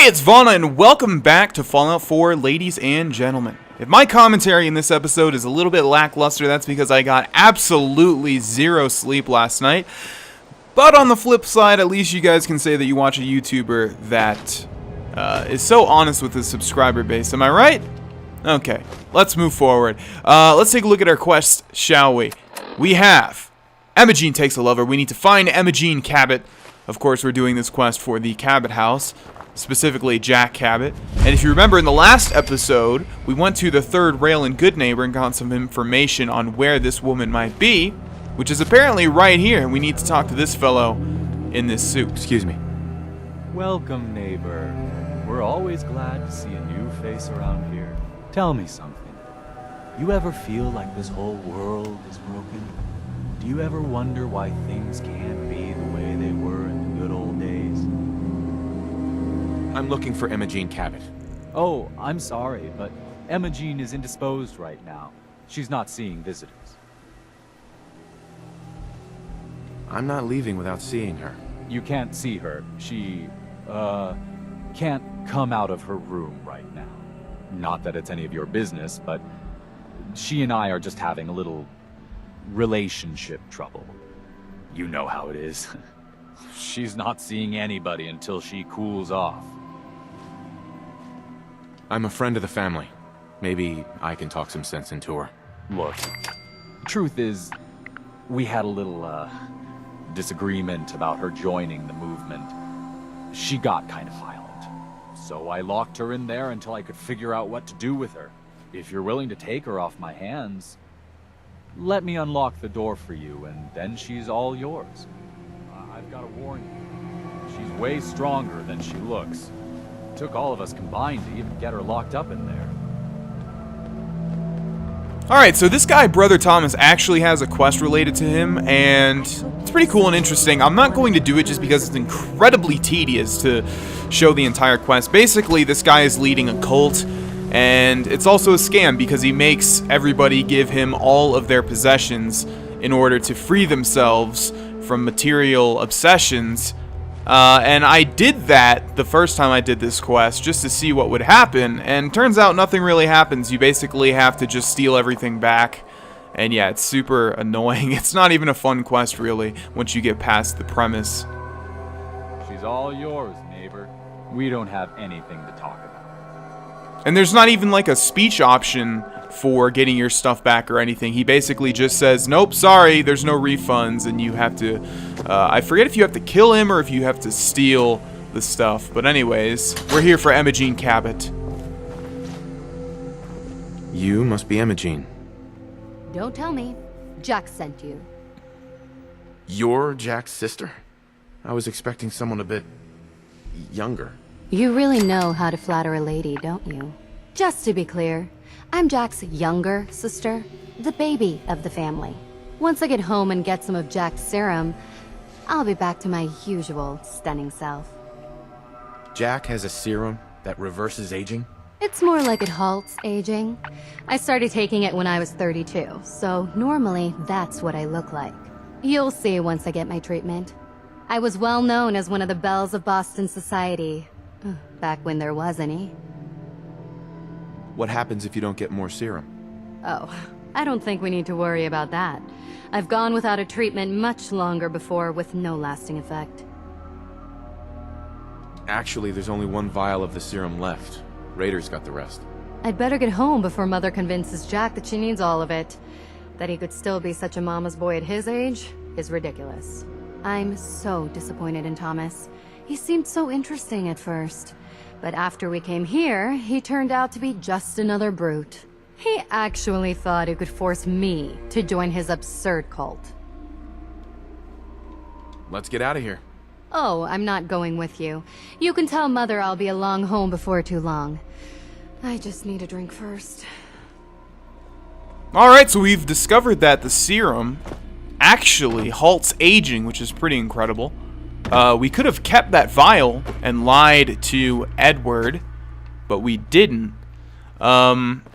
Hey, it's Vana, and welcome back to Fallout 4, ladies and gentlemen. If my commentary in this episode is a little bit lackluster, that's because I got absolutely zero sleep last night. But on the flip side, at least you guys can say that you watch a YouTuber that is so honest with his subscriber base. Am I right? Okay, let's move forward. Let's take a look at our quest, shall we? We have Emma takes a lover. We need to find Emma Cabot. Of course, we're doing this quest for the Cabot house, specifically Jack Cabot. And if you remember in the last episode, we went to the third rail in Good Neighbor and got some information on where this woman might be, which is apparently right here. We need to talk to this fellow in this suit. Excuse me. Welcome, neighbor. We're always glad to see a new face around here. Tell me something. You ever feel like this whole world is broken? Do you ever wonder why things can't be the way they were in the good old days? I'm looking for Emma Cabot. Oh, I'm sorry, but Emma is indisposed right now. She's not seeing visitors. I'm not leaving without seeing her. You can't see her. She, can't come out of her room right now. Not that it's any of your business, but she and I are just having a little relationship trouble. You know how it is. She's not seeing anybody until she cools off. I'm a friend of the family. Maybe I can talk some sense into her. Look, truth is, we had a little, disagreement about her joining the movement. She got kind of violent. So I locked her in there until I could figure out what to do with her. If you're willing to take her off my hands, let me unlock the door for you, and then she's all yours. I've got to warn you, she's way stronger than she looks. It took all of us combined to even get her locked up in there. Alright, so this guy, Brother Thomas, actually has a quest related to him, and it's pretty cool and interesting. I'm not going to do it just because it's incredibly tedious to show the entire quest. Basically, this guy is leading a cult, and it's also a scam because he makes everybody give him all of their possessions in order to free themselves from material obsessions. And I did that the first time I did this quest just to see what would happen, and turns out nothing really happens. You basically have to just steal everything back, and yeah, it's super annoying. It's not even a fun quest really once you get past the premise. She's all yours, neighbor. We don't have anything to talk about. And there's not even like a speech option for getting your stuff back or anything. He basically just says, nope, sorry, there's no refunds, and you have to, I forget if you have to kill him or if you have to steal the stuff. But anyways, we're here for Emma Cabot. You must be Emma. Don't tell me. Jack sent you. You're Jack's sister? I was expecting someone a bit younger. You really know how to flatter a lady, don't you? Just to be clear, I'm Jack's younger sister, the baby of the family. Once I get home and get some of Jack's serum, I'll be back to my usual stunning self. Jack has a serum that reverses aging? It's more like it halts aging. I started taking it when I was 32, so normally that's what I look like. You'll see once I get my treatment. I was well known as one of the belles of Boston society, back when there was any. What happens if you don't get more serum? Oh, I don't think we need to worry about that. I've gone without a treatment much longer before with no lasting effect. Actually, there's only one vial of the serum left. Raiders got the rest. I'd better get home before Mother convinces Jack that she needs all of it. That he could still be such a mama's boy at his age is ridiculous. I'm so disappointed in Thomas. He seemed so interesting at first. But after we came here, he turned out to be just another brute. He actually thought he could force me to join his absurd cult. Let's get out of here. Oh, I'm not going with you. You can tell Mother I'll be along home before too long. I just need a drink first. Alright, so we've discovered that the serum actually halts aging, which is pretty incredible. We could have kept that vial and lied to Edward, but we didn't.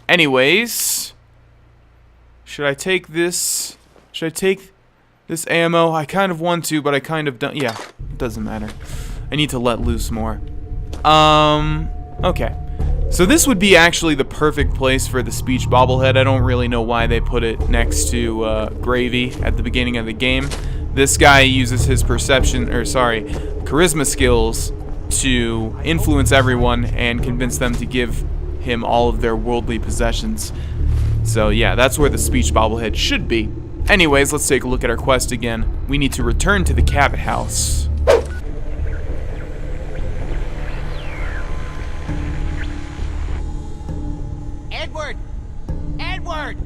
Anyways, should I take this? Should I take this ammo? I kind of want to, but I kind of don't. Yeah, it doesn't matter. I need to let loose more. Okay. So this would be actually the perfect place for the speech bobblehead. I don't really know why they put it next to Gravy at the beginning of the game. This guy uses his charisma skills to influence everyone and convince them to give him all of their worldly possessions. So yeah, that's where the speech bobblehead should be. Anyways, let's take a look at our quest again. We need to return to the Cabot house. Edward! Edward!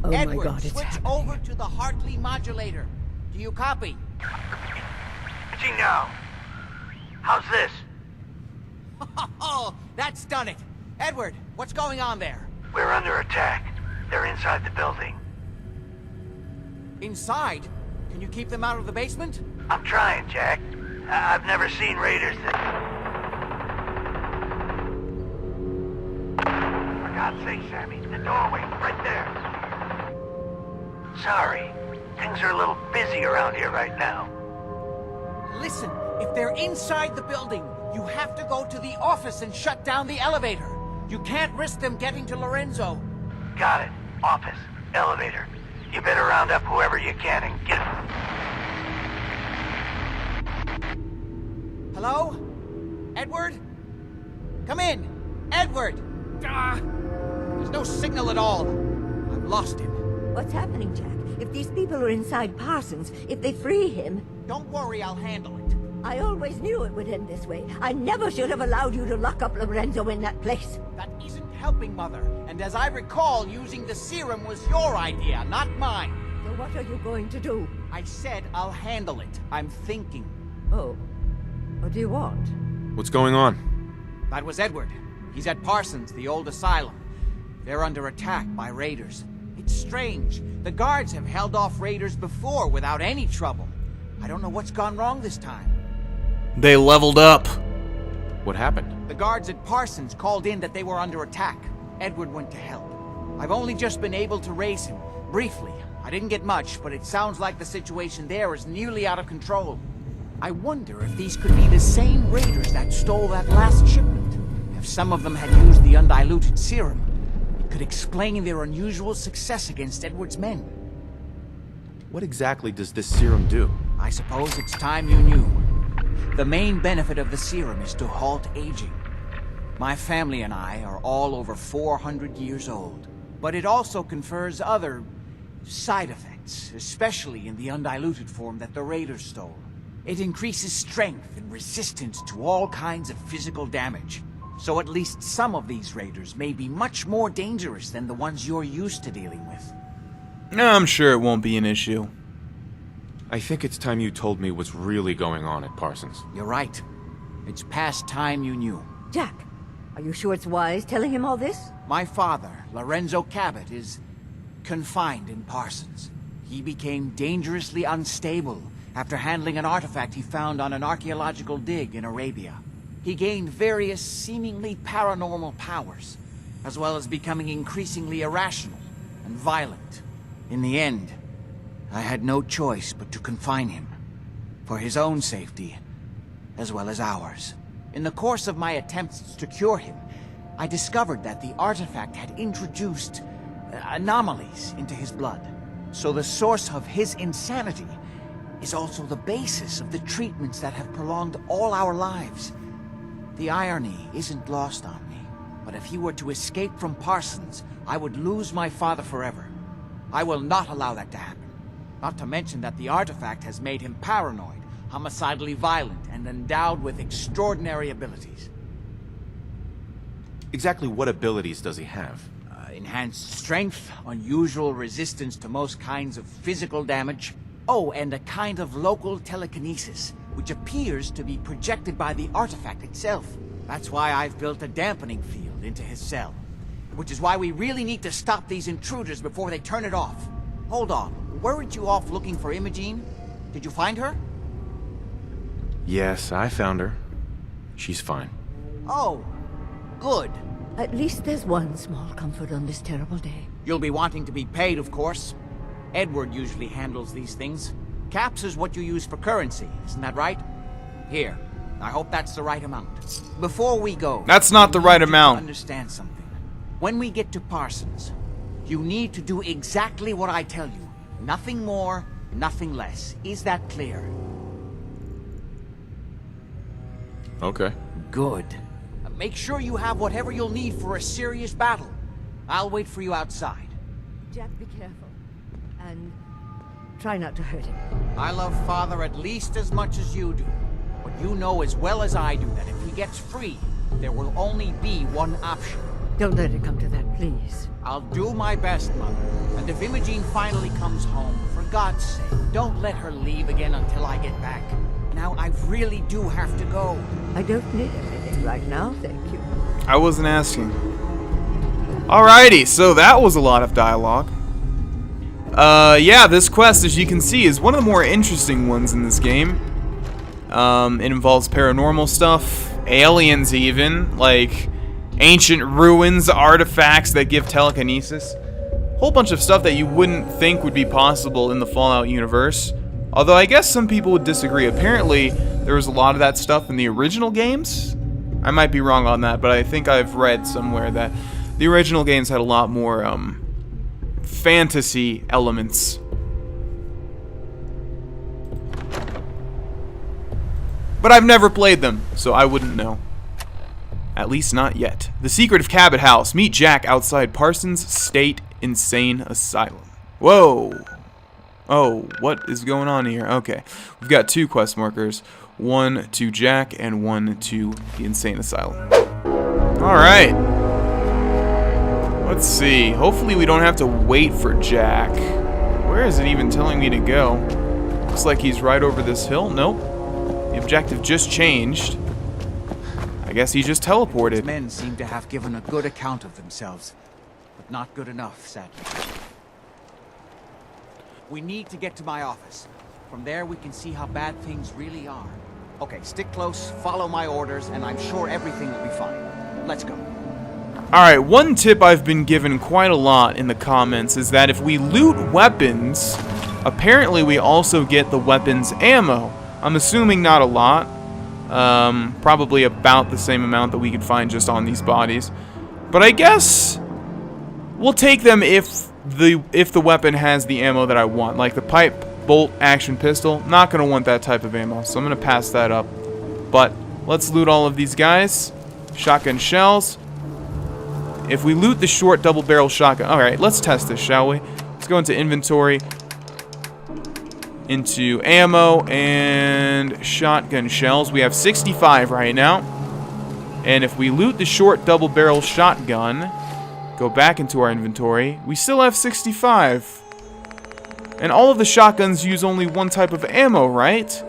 Oh Edward, my God, it's switch happening. over to the Hartley modulator. Do you copy? Switching now. How's this? Oh, that's done it. Edward, what's going on there? We're under attack. They're inside the building. Inside? Can you keep them out of the basement? I'm trying, Jack. I've never seen raiders that... For God's sake, Sammy, the doorway, right there. Sorry. Things are a little busy around here right now. Listen, if they're inside the building, you have to go to the office and shut down the elevator. You can't risk them getting to Lorenzo. Got it. Office. Elevator. You better round up whoever you can and get... Hello? Edward? Come in! Edward! Ah, there's no signal at all. I've lost him. What's happening, Jack? If these people are inside Parsons, if they free him... Don't worry, I'll handle it. I always knew it would end this way. I never should have allowed you to lock up Lorenzo in that place. That isn't helping, Mother. And as I recall, using the serum was your idea, not mine. So what are you going to do? I said I'll handle it. I'm thinking. Oh. What do you want? What's going on? That was Edward. He's at Parsons, the old asylum. They're under attack by raiders. It's strange. The guards have held off raiders before without any trouble. I don't know what's gone wrong this time. They leveled up. What happened? The guards at Parsons called in that they were under attack. Edward went to help. I've only just been able to raise him, briefly. I didn't get much, but it sounds like the situation there is nearly out of control. I wonder if these could be the same raiders that stole that last shipment. If some of them had used the undiluted serum, it could explain their unusual success against Edward's men. What exactly does this serum do? I suppose it's time you knew. The main benefit of the serum is to halt aging. My family and I are all over 400 years old. But it also confers other side effects, especially in the undiluted form that the raiders stole. It increases strength and resistance to all kinds of physical damage. So at least some of these raiders may be much more dangerous than the ones you're used to dealing with. I'm sure it won't be an issue. I think it's time you told me what's really going on at Parsons. You're right. It's past time you knew. Jack, are you sure it's wise telling him all this? My father, Lorenzo Cabot, is confined in Parsons. He became dangerously unstable after handling an artifact he found on an archaeological dig in Arabia. He gained various seemingly paranormal powers, as well as becoming increasingly irrational and violent. In the end, I had no choice but to confine him, for his own safety, as well as ours. In the course of my attempts to cure him, I discovered that the artifact had introduced anomalies into his blood. So the source of his insanity is also the basis of the treatments that have prolonged all our lives. The irony isn't lost on me, but if he were to escape from Parsons, I would lose my father forever. I will not allow that to happen. Not to mention that the artifact has made him paranoid, homicidally violent, and endowed with extraordinary abilities. Exactly what abilities does he have? Enhanced strength, unusual resistance to most kinds of physical damage. Oh, and a kind of local telekinesis, which appears to be projected by the artifact itself. That's why I've built a dampening field into his cell. Which is why we really need to stop these intruders before they turn it off. Hold on, weren't you off looking for Imogene? Did you find her? Yes, I found her. She's fine. Oh, good. At least there's one small comfort on this terrible day. You'll be wanting to be paid, of course. Edward usually handles these things. Caps is what you use for currency, isn't that right? Here, I hope that's the right amount. Before we go... That's not the right I need you to amount. Understand something. When we get to Parsons, you need to do exactly what I tell you. Nothing more, nothing less. Is that clear? Okay. Good. Make sure you have whatever you'll need for a serious battle. I'll wait for you outside. Jack, be careful. And try not to hurt him. I love Father at least as much as you do. But you know as well as I do that if he gets free, there will only be one option. Don't let it come to that, please. I'll do my best, Mother. And if Imogene finally comes home, for God's sake, don't let her leave again until I get back. Now, I really do have to go. I don't need anything right now, thank you. I wasn't asking. Alrighty, so that was a lot of dialogue. Yeah, this quest, as you can see, is one of the more interesting ones in this game. It involves paranormal stuff, aliens even, like ancient ruins, artifacts that give telekinesis. Whole bunch of stuff that you wouldn't think would be possible in the Fallout universe. Although I guess some people would disagree. Apparently, there was a lot of that stuff in the original games. I might be wrong on that, but I think I've read somewhere that the original games had a lot more fantasy elements. But I've never played them, so I wouldn't know. At least not yet. The Secret of Cabot House. Meet Jack outside Parsons State Insane Asylum. Whoa. Oh, what is going on here? Okay. We've got 2 quest markers. One to Jack and one to the Insane Asylum. Alright. Let's see. Hopefully we don't have to wait for Jack. Where is it even telling me to go? Looks like he's right over this hill. Nope. The objective just changed. I guess he just teleported. His men seem to have given a good account of themselves, but not good enough, sadly. We need to get to my office. From there, we can see how bad things really are. Okay, stick close, follow my orders, and I'm sure everything will be fine. Let's go. Alright, one tip I've been given quite a lot in the comments is that if we loot weapons, apparently we also get the weapons ammo. I'm assuming not a lot. Probably about the same amount that we could find just on these bodies. But I guess we'll take them if the weapon has the ammo that I want. Like the pipe bolt action pistol, not going to want that type of ammo, so I'm going to pass that up. But let's loot all of these guys. Shotgun shells. If we loot the short double barrel shotgun, alright, let's test this, shall we? Let's go into inventory, into ammo, and shotgun shells. We have 65 right now. And if we loot the short double barrel shotgun, go back into our inventory, we still have 65. And all of the shotguns use only one type of ammo, right?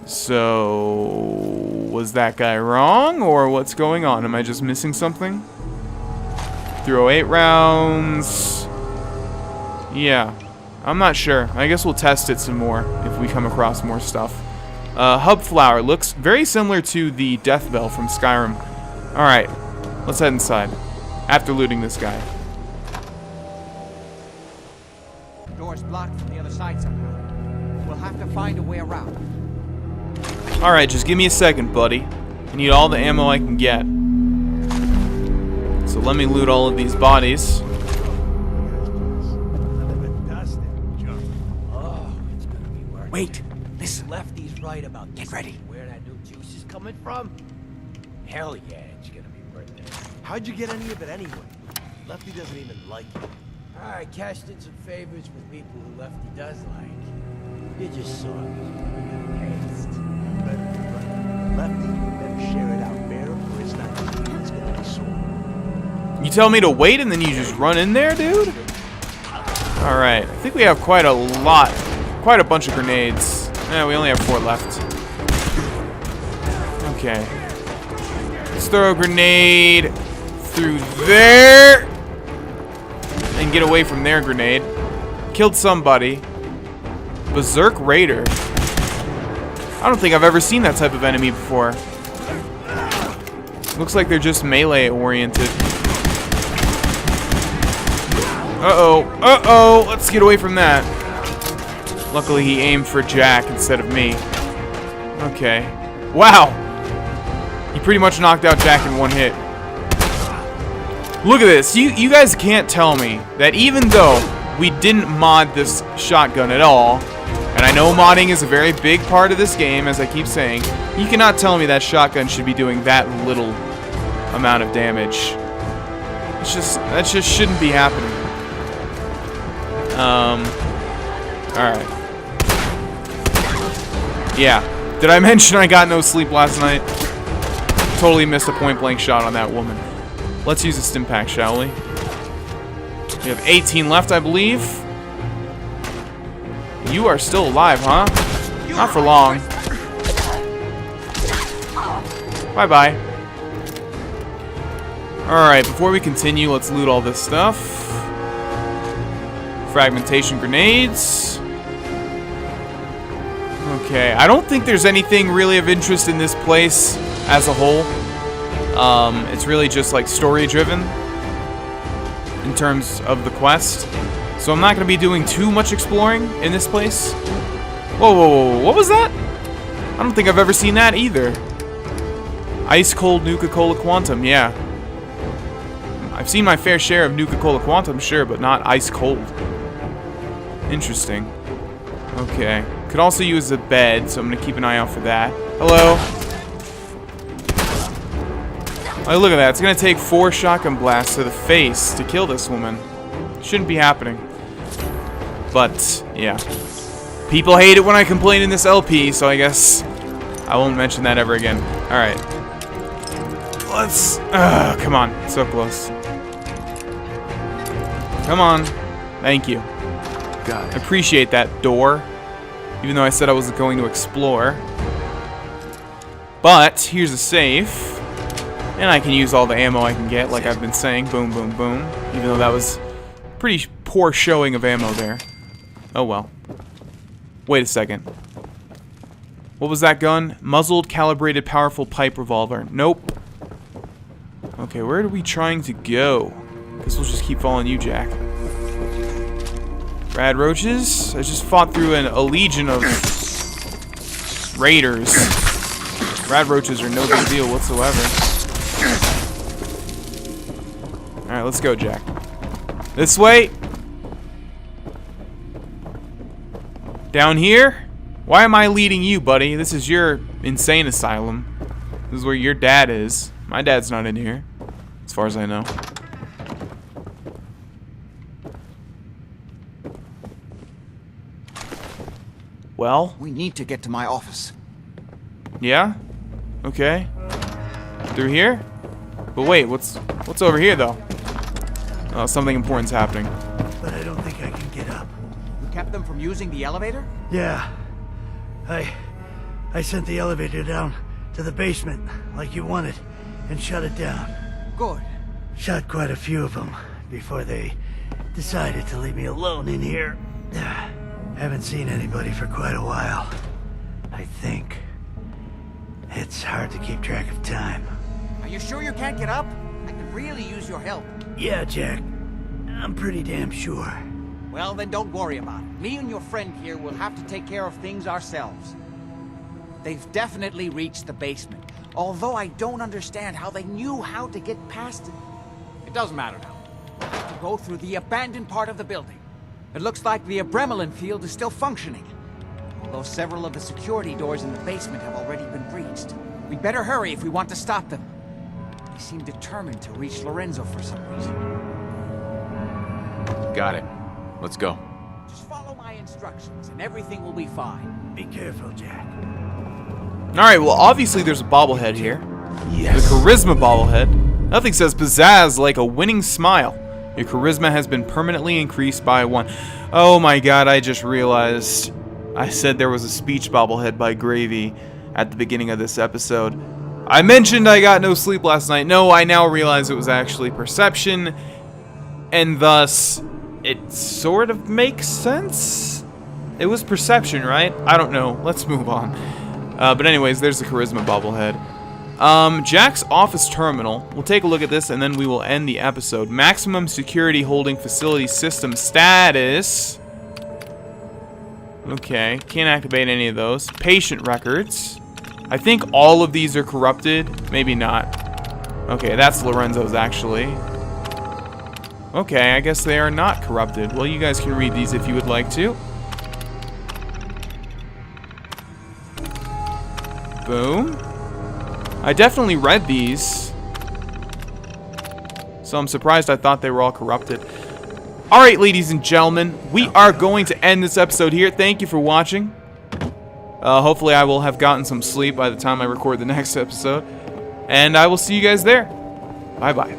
So, was that guy wrong, or what's going on? Am I just missing something? 308 rounds. Yeah, I'm not sure. I guess we'll test it some more if we come across more stuff. Hub flower looks very similar to the death bell from Skyrim. Alright, let's head inside after looting this guy. Door's blocked from the other side somehow. We'll have to find a way around. Alright, just give me a second, buddy. I need all the ammo I can get. So let me loot all of these bodies. Wait, listen. Lefty's right about Get ready. where that new juice is coming from. Hell yeah, it's gonna be worth it. How'd you get any of it anyway? Lefty doesn't even like it. I cashed in some favors with people who Lefty does like. You just saw it. Taste. Lefty, you better share it out fair, or it's not. It's gonna be sore. You tell me to wait and then you just run in there, dude? Alright, I think we have quite a bunch of grenades. Yeah, we only have 4 left. Okay. Let's throw a grenade through there and get away from their grenade. Killed somebody. Berserk Raider. I don't think I've ever seen that type of enemy before. Looks like they're just melee oriented. Uh-oh. Uh-oh. Let's get away from that. Luckily, he aimed for Jack instead of me. Okay. Wow! He pretty much knocked out Jack in one hit. Look at this. You guys can't tell me that even though we didn't mod this shotgun at all, and I know modding is a very big part of this game, as I keep saying, you cannot tell me that shotgun should be doing that little amount of damage. That just shouldn't be happening. Alright. Yeah. Did I mention I got no sleep last night? Totally missed a point-blank shot on that woman. Let's use a stim pack, shall we? We have 18 left, I believe. You are still alive, huh? Not for long. Bye-bye. Alright, before we continue, let's loot all this stuff. Fragmentation grenades. Okay, I don't think there's anything really of interest in this place as a whole. It's really just like story-driven in terms of the quest. So I'm not going to be doing too much exploring in this place. Whoa, whoa, whoa, what was that? I don't think I've ever seen that either. Ice Cold Nuka-Cola Quantum, yeah. I've seen my fair share of Nuka-Cola Quantum, sure, but not Ice Cold. Interesting. Okay. Could also use a bed, so I'm going to keep an eye out for that. Hello? Oh, look at that. It's going to take 4 shotgun blasts to the face to kill this woman. Shouldn't be happening. But, yeah. People hate it when I complain in this LP, so I guess I won't mention that ever again. Alright. Let's... come on. So close. Come on. Thank you. Got it. I appreciate that door. Even though I said I wasn't going to explore. But, here's a safe. And I can use all the ammo I can get, like I've been saying. Boom, boom, boom. Even though that was pretty poor showing of ammo there. Oh well. Wait a second. What was that gun? Muzzled, calibrated, powerful pipe revolver. Nope. Okay, where are we trying to go? Guess we'll just keep following you, Jack. Rad roaches? I just fought through a legion of raiders. Rad roaches are no big deal whatsoever. Alright, let's go, Jack. This way. Down here? Why am I leading you, buddy? This is your insane asylum. This is where your dad is. My dad's not in here, as far as I know. Well? We need to get to my office. Yeah? Okay. Through here? But wait, what's over here, though? Oh, something important's happening. But I don't think I can get up. You kept them from using the elevator? Yeah. I sent the elevator down to the basement, like you wanted, and shut it down. Good. Shot quite a few of them before they decided to leave me alone in here. Haven't seen anybody for quite a while. I think. It's hard to keep track of time. Are you sure you can't get up? I could really use your help. Yeah, Jack. I'm pretty damn sure. Well, then don't worry about it. Me and your friend here will have to take care of things ourselves. They've definitely reached the basement, although I don't understand how they knew how to get past it. It doesn't matter now. We'll have to go through the abandoned part of the building. It looks like the Adrenaline field is still functioning, although several of the security doors in the basement have already been breached. We'd better hurry if we want to stop them. They seem determined to reach Lorenzo for some reason. Got it. Let's go. Just follow my instructions and everything will be fine. Be careful, Jack. Alright, well, obviously there's a bobblehead here. Yes. The charisma bobblehead. Nothing says pizzazz like a winning smile. Your charisma has been permanently increased by 1. Oh my god, I just realized I said there was a speech bobblehead by Gravy at the beginning of this episode. I mentioned I got no sleep last night. No, I now realize it was actually perception, and thus it sort of makes sense? It was perception, right? I don't know. Let's move on. But anyways, there's the charisma bobblehead. Jack's office terminal. We'll take a look at this and then we will end the episode. Maximum security holding facility system status. Okay, can't activate any of those. Patient records. I think all of these are corrupted. Maybe not. Okay, that's Lorenzo's actually. Okay, I guess they are not corrupted. Well, you guys can read these if you would like to. Boom. I definitely read these. So I'm surprised I thought they were all corrupted. Alright, ladies and gentlemen, we are going to end this episode here. Thank you for watching. Hopefully I will have gotten some sleep by the time I record the next episode. And I will see you guys there. Bye-bye.